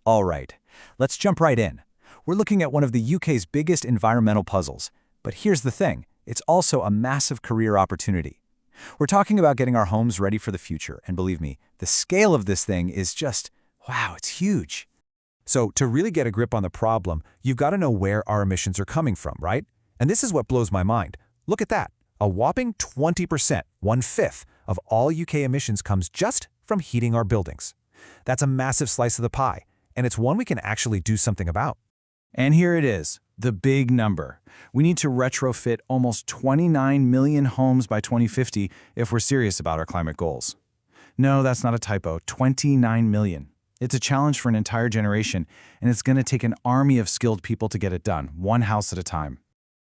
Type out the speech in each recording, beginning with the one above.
All right, let's jump right in. We're looking at one of the UK's biggest environmental puzzles. But here's the thing, it's also a massive career opportunity. We're talking about getting our homes ready for the future, and believe me, the scale of this thing is just, wow, it's huge. So to really get a grip on the problem, you've got to know where our emissions are coming from, right? And this is what blows my mind. Look at that. A whopping 20%, 1/5 of all UK emissions comes just from heating our buildings. That's a massive slice of the pie, and it's one we can actually do something about. And here it is, the big number. We need to retrofit almost 29 million homes by 2050 if we're serious about our climate goals. No, that's not a typo, 29 million. It's a challenge for an entire generation, and it's going to take an army of skilled people to get it done, one house at a time.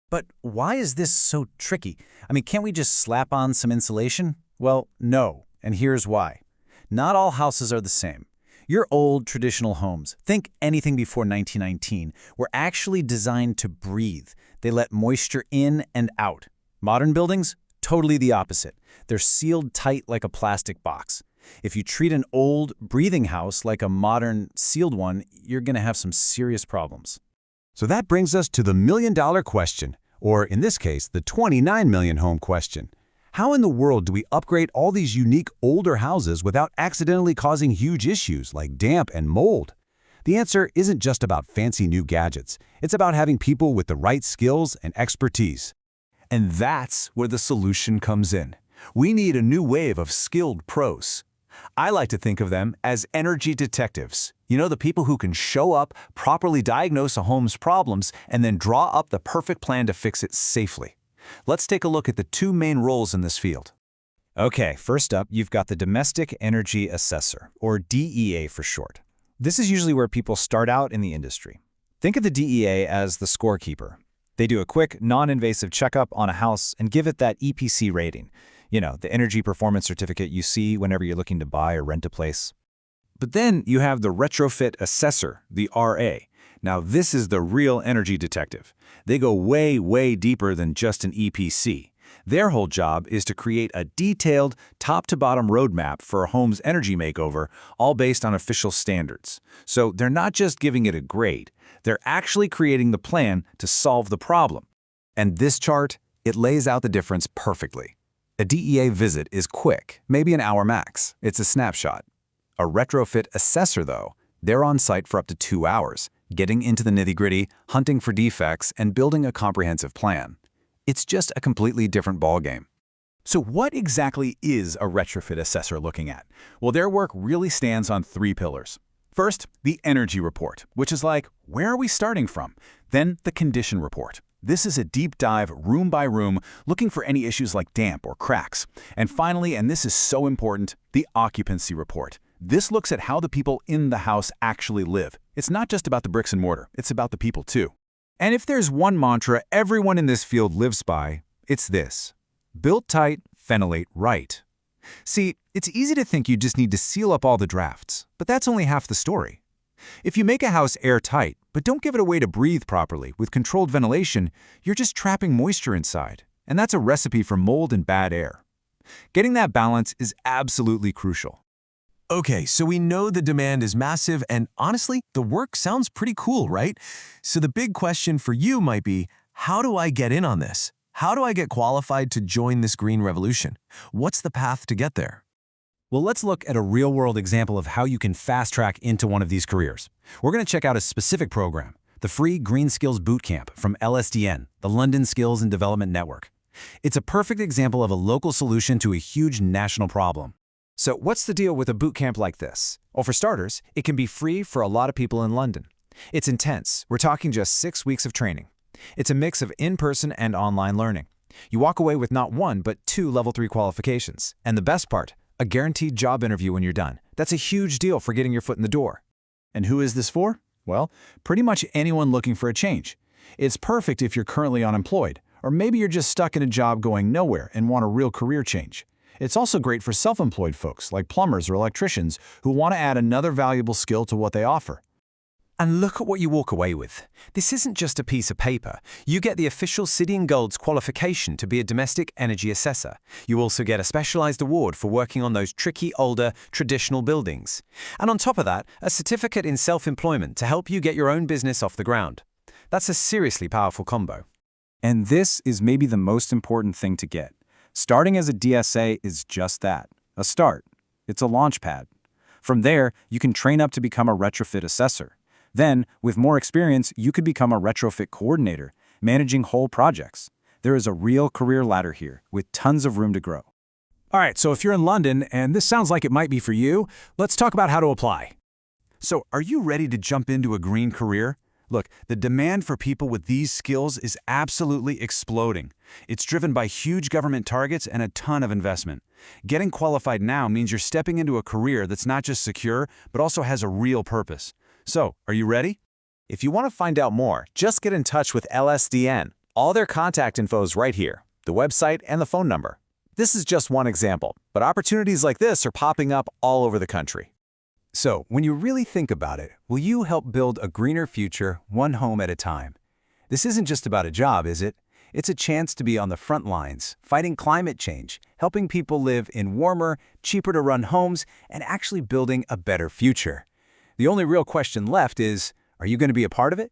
But why is this so tricky? I mean, can't we just slap on some insulation? Well, no, and here's why. Not all houses are the same. Your old traditional homes, think anything before 1919, were actually designed to breathe. They let moisture in and out. Modern buildings? Totally the opposite. They're sealed tight like a plastic box. If you treat an old, breathing house like a modern, sealed one, you're going to have some serious problems. So that brings us to the million-dollar question, or in this case, the 29 million home question. How in the world do we upgrade all these unique older houses without accidentally causing huge issues like damp and mold? The answer isn't just about fancy new gadgets. It's about having people with the right skills and expertise. And that's where the solution comes in. We need a new wave of skilled pros. I like to think of them as energy detectives. You know, the people who can show up, properly diagnose a home's problems, and then draw up the perfect plan to fix it safely. Let's take a look at the two main roles in this field. Okay, first up, you've got the Domestic Energy Assessor, or DEA for short. This is usually where people start out in the industry. Think of the DEA as the scorekeeper. They do a quick, non-invasive checkup on a house and give it that EPC rating. You know, the energy performance certificate you see whenever you're looking to buy or rent a place. But then you have the Retrofit Assessor, the RA. Now this is the real energy detective. They go way, way deeper than just an EPC. Their whole job is to create a detailed, top-to-bottom roadmap for a home's energy makeover, all based on official standards. So they're not just giving it a grade. They're actually creating the plan to solve the problem. And this chart, it lays out the difference perfectly. A DEA visit is quick, maybe an hour max. It's a snapshot. A retrofit assessor, though, they're on site for up to 2 hours, getting into the nitty-gritty, hunting for defects, and building a comprehensive plan. It's just a completely different ballgame. So what exactly is a retrofit assessor looking at? Well, their work really stands on 3 pillars. First, the energy report, which is like, where are we starting from? Then the condition report. This is a deep dive, room by room, looking for any issues like damp or cracks. And finally, and this is so important, the occupancy report. This looks at how the people in the house actually live. It's not just about the bricks and mortar, it's about the people too. And if there's one mantra everyone in this field lives by, it's this: built tight, ventilate right. See, it's easy to think you just need to seal up all the drafts, but that's only half the story. If you make a house airtight, but don't give it a way to breathe properly with controlled ventilation, you're just trapping moisture inside, and that's a recipe for mold and bad air. Getting that balance is absolutely crucial. Okay, so we know the demand is massive, and honestly, the work sounds pretty cool, right? So the big question for you might be, how do I get in on this? How do I get qualified to join this green revolution? What's the path to get there? Well, let's look at a real-world example of how you can fast-track into one of these careers. We're going to check out a specific program, the free Green Skills Bootcamp from LSDN, the London Skills and Development Network. It's a perfect example of a local solution to a huge national problem. So what's the deal with a bootcamp like this? Well, for starters, it can be free for a lot of people in London. It's intense. We're talking just 6 weeks of training. It's a mix of in-person and online learning. You walk away with not 1, but 2 level 3 qualifications. And the best part, a guaranteed job interview when you're done. That's a huge deal for getting your foot in the door. And who is this for? Well, pretty much anyone looking for a change. It's perfect if you're currently unemployed, or maybe you're just stuck in a job going nowhere and want a real career change. It's also great for self-employed folks like plumbers or electricians who want to add another valuable skill to what they offer. And look at what you walk away with. This isn't just a piece of paper. You get the official City and Gold's qualification to be a domestic energy assessor. You also get a specialized award for working on those tricky, older, traditional buildings. And on top of that, a certificate in self-employment to help you get your own business off the ground. That's a seriously powerful combo. And this is maybe the most important thing to get. Starting as a DSA is just that, a start. It's a launch pad. From there, you can train up to become a retrofit assessor. Then, with more experience, you could become a retrofit coordinator, managing whole projects. There is a real career ladder here, with tons of room to grow. All right, so if you're in London and this sounds like it might be for you, let's talk about how to apply. So, are you ready to jump into a green career? Look, the demand for people with these skills is absolutely exploding. It's driven by huge government targets and a ton of investment. Getting qualified now means you're stepping into a career that's not just secure, but also has a real purpose. So, are you ready? If you want to find out more, just get in touch with LSDN. All their contact info is right here, the website and the phone number. This is just one example, but opportunities like this are popping up all over the country. So, when you really think about it, will you help build a greener future one home at a time? This isn't just about a job, is it? It's a chance to be on the front lines, fighting climate change, helping people live in warmer, cheaper-to-run homes, and actually building a better future. The only real question left is, are you going to be a part of it?